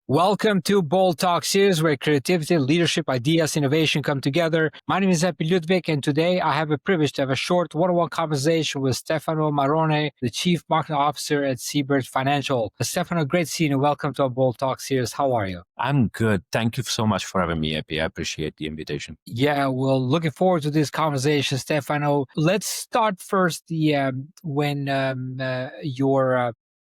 Welcome to Bold Talk series, where creativity, leadership, ideas, innovation come together. My name is Epi Ludvik, and today I have a privilege to have a short one-on-one conversation with Stefano Marrone, the Chief Marketing Officer at Siebert Financial. Stefano, great seeing you. Welcome to our Bold Talk series. How are you? I'm good. Thank you so much for having me, Epi. I appreciate the invitation. Yeah, well, looking forward to this conversation, Stefano. Let's start first when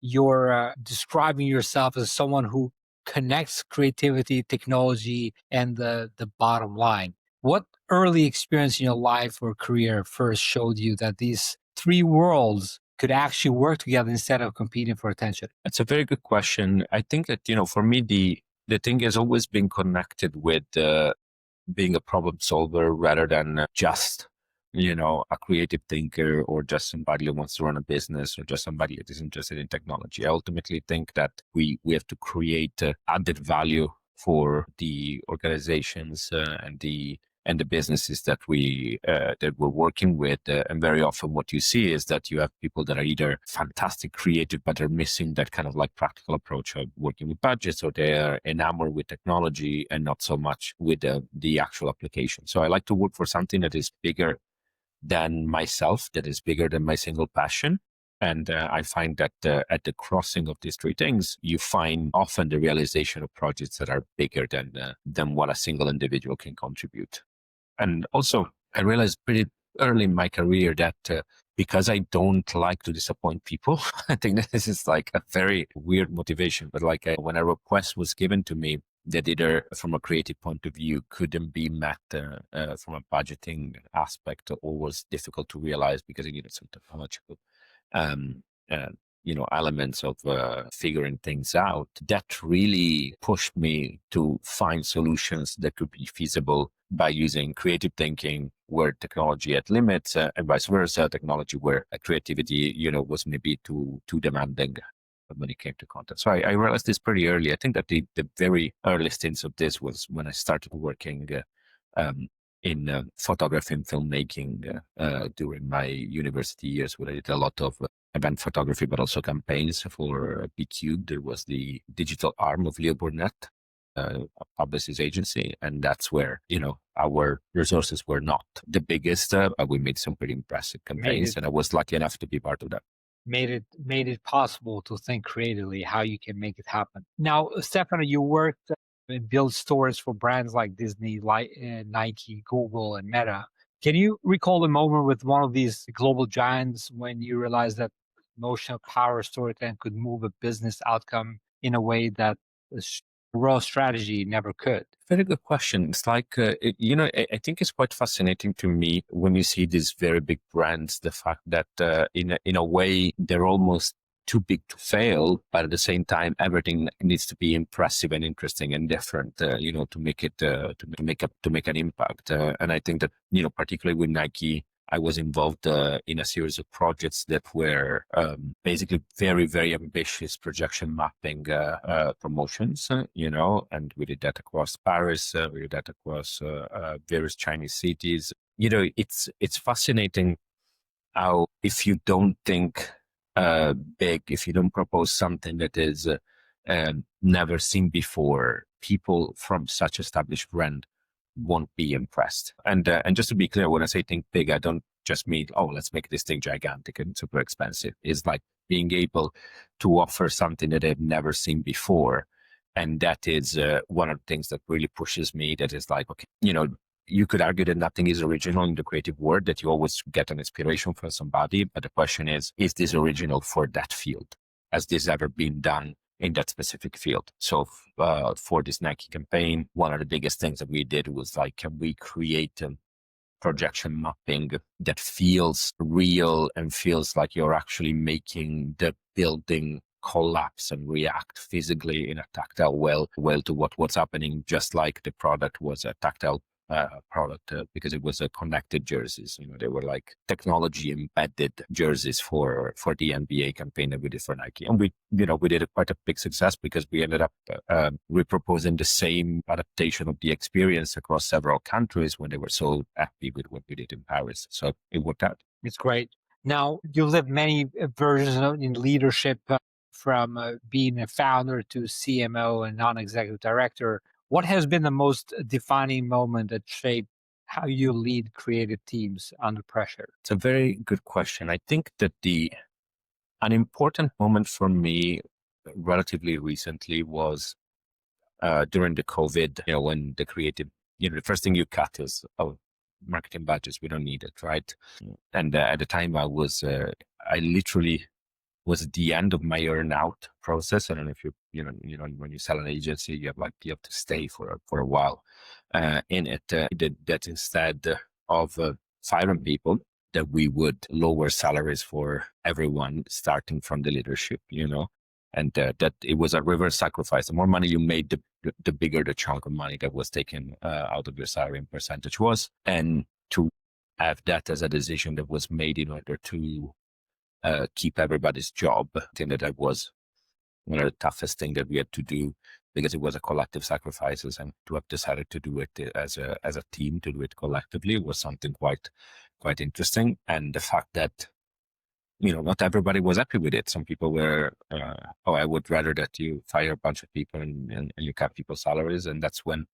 you're describing yourself as someone who connects creativity, technology, and the bottom line. What early experience in your life or career first showed you that these three worlds could actually work together instead of competing for attention? It's a very good question. I think that, for me, the thing has always been connected with being a problem solver rather than just a creative thinker or just somebody who wants to run a business or just somebody that is interested in technology. I ultimately think that we have to create added value for the organizations and the businesses that we're working with. And very often what you see is that you have people that are either fantastic creative, but are missing that kind of like practical approach of working with budgets, or they're enamored with technology and not so much with the actual application. So I like to work for something that is bigger than myself, that is bigger than my single passion. And I find that at the crossing of these three things, you find often the realization of projects that are bigger than what a single individual can contribute. And also, I realized pretty early in my career that because I don't like to disappoint people, I think that this is like a very weird motivation. But when a request was given to me that either from a creative point of view couldn't be met from a budgeting aspect, or was difficult to realize because it needed some technological elements of figuring things out, that really pushed me to find solutions that could be feasible by using creative thinking where technology had limits, and vice versa, technology where creativity, was maybe too demanding when it came to content. So I realized this pretty early. I think that the very earliest hints of this was when I started working in photography and filmmaking during my university years, where I did a lot of event photography, but also campaigns for BQ. There was the digital arm of Leo Burnett, a publicist agency. And that's where, our resources were not the biggest, but we made some pretty impressive campaigns. And I was lucky enough to be part of that. Made it possible to think creatively how you can make it happen. Now, Stefano, you worked and built stores for brands like Disney, Nike, Google, and Meta. Can you recall a moment with one of these global giants when you realized that emotional power storytelling could move a business outcome in a way that raw strategy never could? Very good question. It's like, I think it's quite fascinating to me when you see these very big brands, the fact that in a way they're almost too big to fail, but at the same time, everything needs to be impressive and interesting and different, to make it, to make an impact. And I think that, particularly with Nike, I was involved in a series of projects that were basically very, very ambitious projection mapping promotions, and we did that across Paris, we did that across various Chinese cities. It's fascinating how if you don't think big, if you don't propose something that is never seen before, people from such established brand won't be impressed. And just to be clear, when I say think big, I don't just mean, let's make this thing gigantic and super expensive. It's like being able to offer something that they've never seen before. And that is one of the things that really pushes me. That is like, okay, you could argue that nothing is original in the creative world, that you always get an inspiration from somebody. But the question is this original for that field? Has this ever been done in that specific field? So for this Nike campaign, one of the biggest things that we did was like, can we create a projection mapping that feels real and feels like you're actually making the building collapse and react physically in a tactile well to what's happening, just like the product was a tactile product because it was a connected jerseys. They were like technology embedded jerseys for the NBA campaign that we did for Nike, and we did quite a big success because we ended up reproposing the same adaptation of the experience across several countries when they were so happy with what we did in Paris. So it worked out. It's great. Now, you lived many versions in leadership, from being a founder to CMO and non-executive director. What has been the most defining moment that shaped how you lead creative teams under pressure? It's a very good question. I think that an important moment for me relatively recently was during the COVID, when the creative, the first thing you cut is, marketing budgets, we don't need it, right? And at the time I literally was at the end of my earn out process. I don't know if when you sell an agency, you have to stay for a while in it. That instead of firing people, that we would lower salaries for everyone starting from the leadership, and that it was a reverse sacrifice. The more money you made, the bigger the chunk of money that was taken out of your salary in percentage was. And to have that as a decision that was made in order to keep everybody's job, I think that was one of the toughest things that we had to do, because it was a collective sacrifices, and to have decided to do it as a team, to do it collectively, was something quite interesting. And the fact that not everybody was happy with it. Some people were, I would rather that you fire a bunch of people and you cut people's salaries. And that's when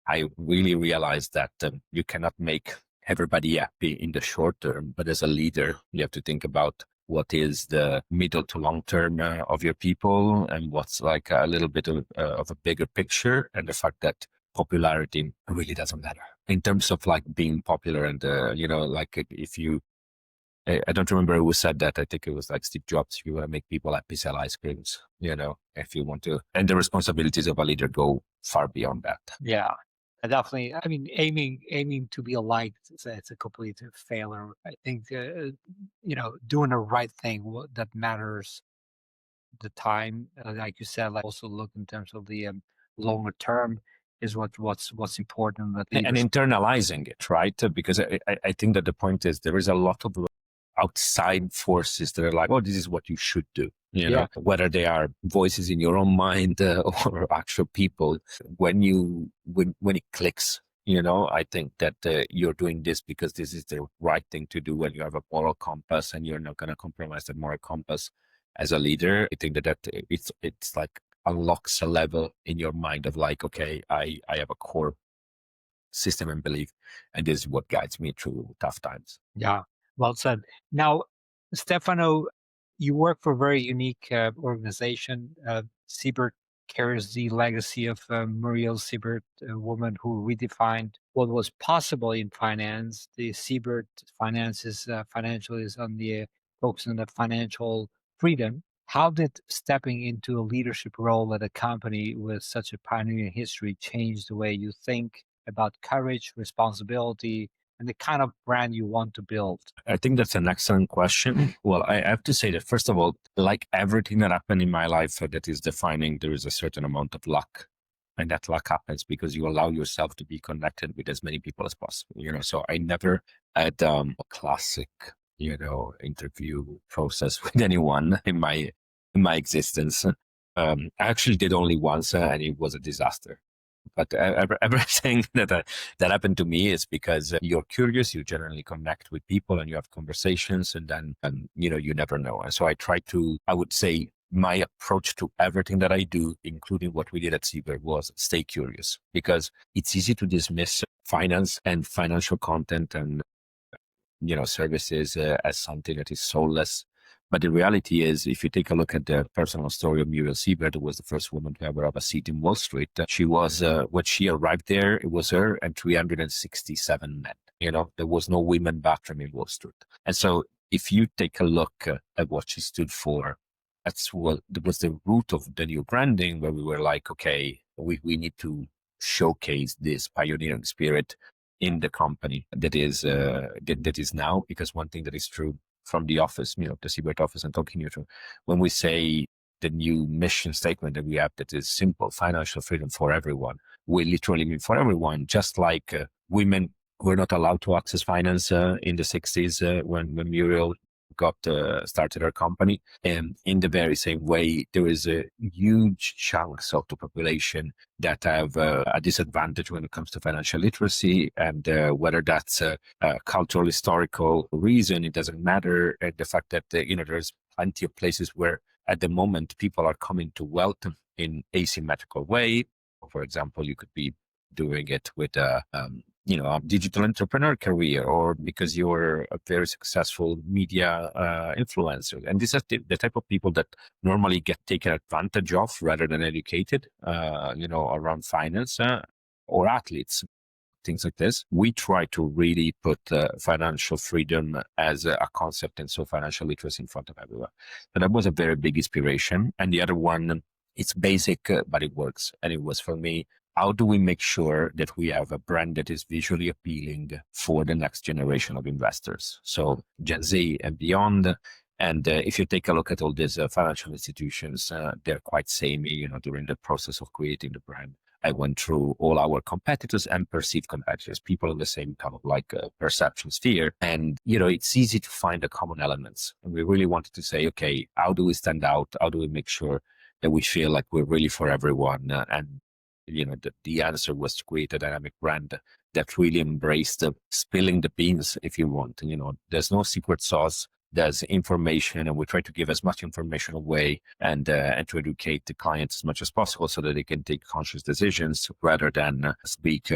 I really realized that you cannot make everybody happy in the short term, but as a leader, you have to think about what is the middle to long term of your people, and what's like a little bit of a bigger picture, and the fact that popularity really doesn't matter in terms of like being popular. And if you, I don't remember who said that. I think it was like Steve Jobs. If you want to make people happy, sell ice creams, if you want to. And the responsibilities of a leader go far beyond that. Yeah, definitely. I mean, aiming to be liked, it's a complete failure. I think, doing the right thing that matters, the time, like you said, like also look in terms of the longer term is what's important. That And internalizing it, right? Because I think that the point is there is a lot of outside forces that are like, oh, this is what you should do. Whether they are voices in your own mind or actual people. When it clicks, I think that you're doing this because this is the right thing to do, when you have a moral compass and you're not going to compromise the moral compass as a leader. I think that it's like unlocks a level in your mind of like, okay, I have a core system and belief, and this is what guides me through tough times. Yeah, well said. Now, Stefano, you work for a very unique organization. Siebert carries the legacy of Muriel Siebert, a woman who redefined what was possible in finance. The Siebert Financial is on the focus on the financial freedom. How did stepping into a leadership role at a company with such a pioneering history change the way you think about courage, responsibility, and the kind of brand you want to build? I think that's an excellent question. Well, I have to say that, first of all, like everything that happened in my life that is defining, there is a certain amount of luck. And that luck happens because you allow yourself to be connected with as many people as possible. So I never had a classic, interview process with anyone in my existence. I actually did only once, and it was a disaster. But everything that happened to me is because you're curious, you generally connect with people and you have conversations, and then, you never know. And so I would say my approach to everything that I do, including what we did at Siebert, was stay curious, because it's easy to dismiss finance and financial content and, services as something that is soulless. But the reality is, if you take a look at the personal story of Muriel Siebert, who was the first woman to ever have a seat in Wall Street, she was, when she arrived there, it was her and 367 men. There was no women bathroom in Wall Street. And so if you take a look at what she stood for, that was the root of the new branding, where we were like, okay, we need to showcase this pioneering spirit in the company that is now. Because one thing that is true from the office, the Siebert office, and talking you through, when we say the new mission statement that we have, that is simple, financial freedom for everyone, we literally mean for everyone, just like women were not allowed to access finance in the 60s when Muriel got started her company. And in the very same way, there is a huge chunks of the population that have a disadvantage when it comes to financial literacy, and whether that's a cultural, historical reason, it doesn't matter. And the fact that there's plenty of places where at the moment people are coming to wealth in asymmetrical way. For example, you could be doing it with a digital entrepreneur career, or because you're a very successful media influencer. And these are the type of people that normally get taken advantage of rather than educated, around finance or athletes, things like this. We try to really put financial freedom as a concept, and so financial literacy in front of everyone. So that was a very big inspiration. And the other one, it's basic, but it works. And it was for me, how do we make sure that we have a brand that is visually appealing for the next generation of investors? So Gen Z and beyond. And if you take a look at all these financial institutions, they're quite samey, during the process of creating the brand. I went through all our competitors and perceived competitors, people in the same kind of like perception sphere. And, it's easy to find the common elements. And we really wanted to say, okay, how do we stand out? How do we make sure that we feel like we're really for everyone? The answer was to create a dynamic brand that really embraced spilling the beans, if you want. There's no secret sauce. There's information, and we try to give as much information away and to educate the clients as much as possible so that they can take conscious decisions rather than speak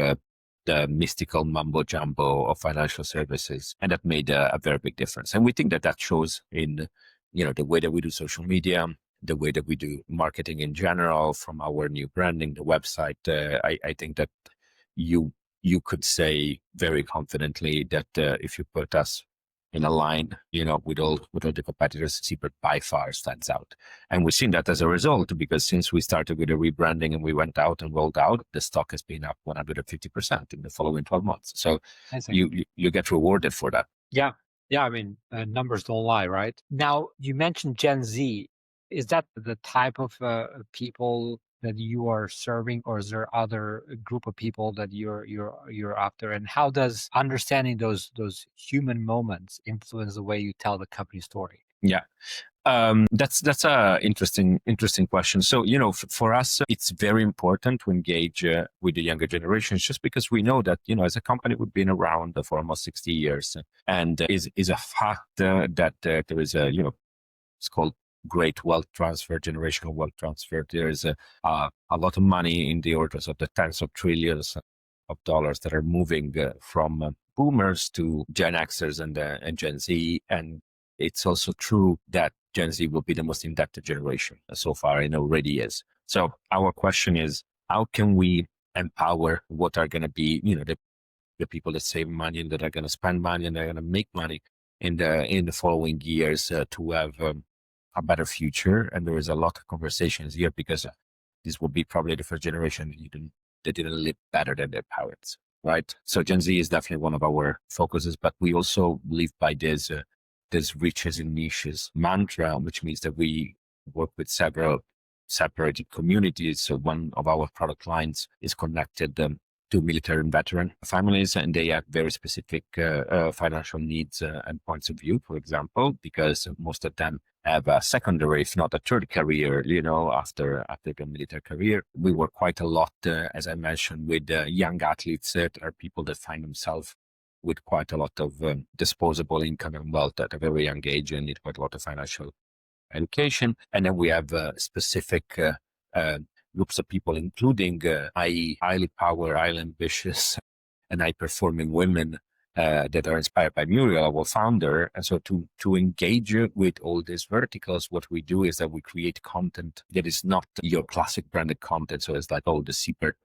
the mystical mumbo jumbo of financial services. And that made a very big difference. And we think that shows in, the way that we do social media, the way that we do marketing in general, from our new branding, the website. I think that you could say very confidently that if you put us in a line, with all the competitors, Siebert by far stands out. And we've seen that as a result, because since we started with the rebranding and we went out and rolled out, the stock has been up 150% in the following 12 months. So you get rewarded for that. Yeah. Yeah. I mean, numbers don't lie, right? Now, you mentioned Gen Z. Is that the type of people that you are serving, or is there other group of people that you're after? And how does understanding those human moments influence the way you tell the company story? Yeah. That's a interesting question. So, for us, it's very important to engage with the younger generations, just because we know that, as a company, we've been around for almost 60 years, and is a fact that there is it's called great wealth transfer, generational wealth transfer. There is a lot of money in the orders of the tens of trillions of dollars that are moving from boomers to Gen Xers and Gen Z. And it's also true that Gen Z will be the most indebted generation so far, and already is. So our question is, how can we empower what are going to be, the people that save money and that are going to spend money and they're going to make money in the following years to have a better future? And there is a lot of conversations here, because this will be probably the first generation that didn't live better than their parents, right? So Gen Z is definitely one of our focuses, but we also live by this riches in niches mantra, which means that we work with several separated communities. So one of our product lines is connected to military and veteran families, and they have very specific financial needs and points of view, for example, because most of them have a secondary, if not a third career, after the military career. We work quite a lot, as I mentioned, with young athletes that are people that find themselves with quite a lot of disposable income and wealth at a very young age and need quite a lot of financial education. And then we have specific groups of people, including highly power, highly ambitious, and high-performing women that are inspired by Muriel, our founder. And so to engage with all these verticals, what we do is that we create content that is not your classic branded content. So it's like, the Siebert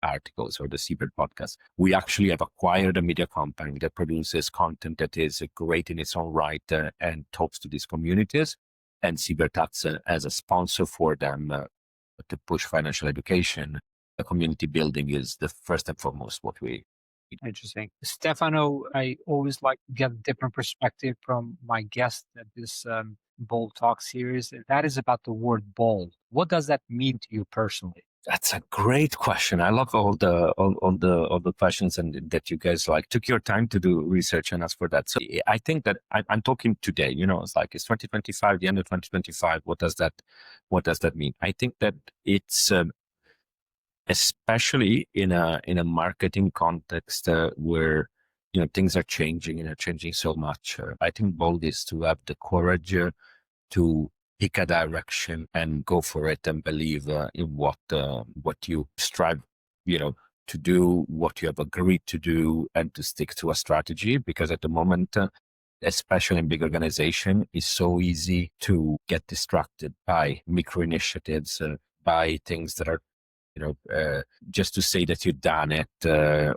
articles or the Siebert podcast. We actually have acquired a media company that produces content that is great in its own right and talks to these communities. And Siebert acts as a sponsor for them to push financial education. The community building is the first and foremost what we. Interesting. Stefano, I always like to get a different perspective from my guest at this Bold Talk series. And that is about the word bold. What does that mean to you personally? That's a great question. I love all the questions and that you guys like took your time to do research and ask for that. So I think that I'm talking today. It's like it's 2025, the end of 2025. What does that mean? I think that it's especially in a marketing context where things are changing and are changing so much. I think bold is to have the courage to pick a direction and go for it and believe in what you strive, to do, what you have agreed to do, and to stick to a strategy. Because at the moment, especially in big organization, it's so easy to get distracted by micro initiatives, by things that are just to say that you've done it,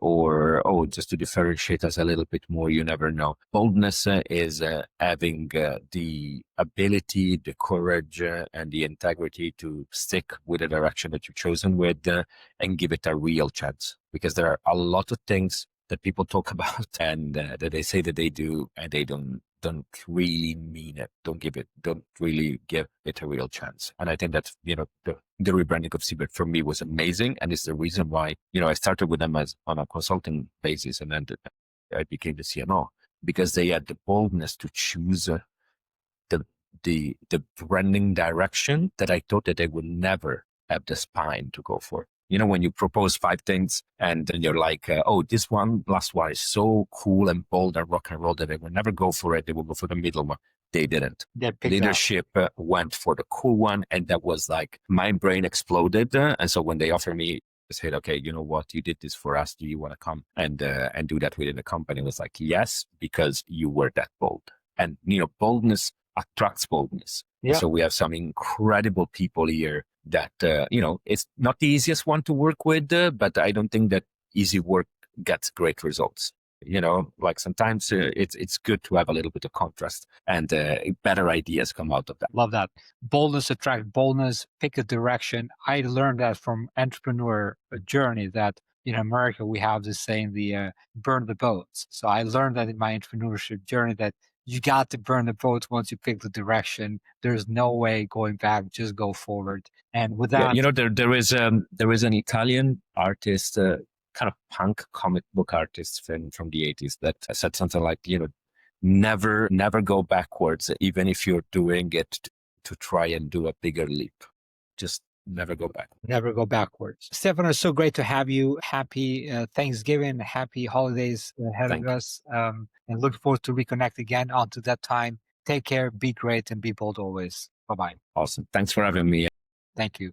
or just to differentiate us a little bit more. You never know. Boldness is having the ability, the courage, and the integrity to stick with the direction that you've chosen with, and give it a real chance. Because there are a lot of things that people talk about and that they say that they do, and they don't really mean it. Don't really give it a real chance. And I think that's, the rebranding of Siebert for me was amazing. And it's the reason why, I started with them as on a consulting basis, and then I became the CMO, because they had the boldness to choose the, the branding direction that I thought that they would never have the spine to go for. When you propose 5 things and then you're like, this last one is so cool and bold and rock and roll that they will never go for it. They will go for the middle one. They didn't. Leadership went for the cool one. And that was like, my brain exploded. And so when they offered me, I said, okay, you know what? You did this for us. Do you want to come and do that within the company? It was like, yes, because you were that bold. And, boldness attracts boldness. Yeah. So we have some incredible people here that, it's not the easiest one to work with, but I don't think that easy work gets great results. Like sometimes it's good to have a little bit of contrast, and better ideas come out of that. Love that. Boldness attract boldness, pick a direction. I learned that from entrepreneur journey, that in America we have this saying, the burn the boats. So I learned that in my entrepreneurship journey, that you got to burn the boats once you pick the direction. There's no way going back, just go forward. And with that, there is an Italian artist, kind of punk comic book artist from the 80s, that said something like, never go backwards, even if you're doing it to try and do a bigger leap. Just never go back. Never go backwards. Stefano, it's so great to have you. Happy Thanksgiving, happy holidays ahead of us. And look forward to reconnect again. Until that time, take care, be great, and be bold always. Bye-bye. Awesome. Thanks for having me. Thank you.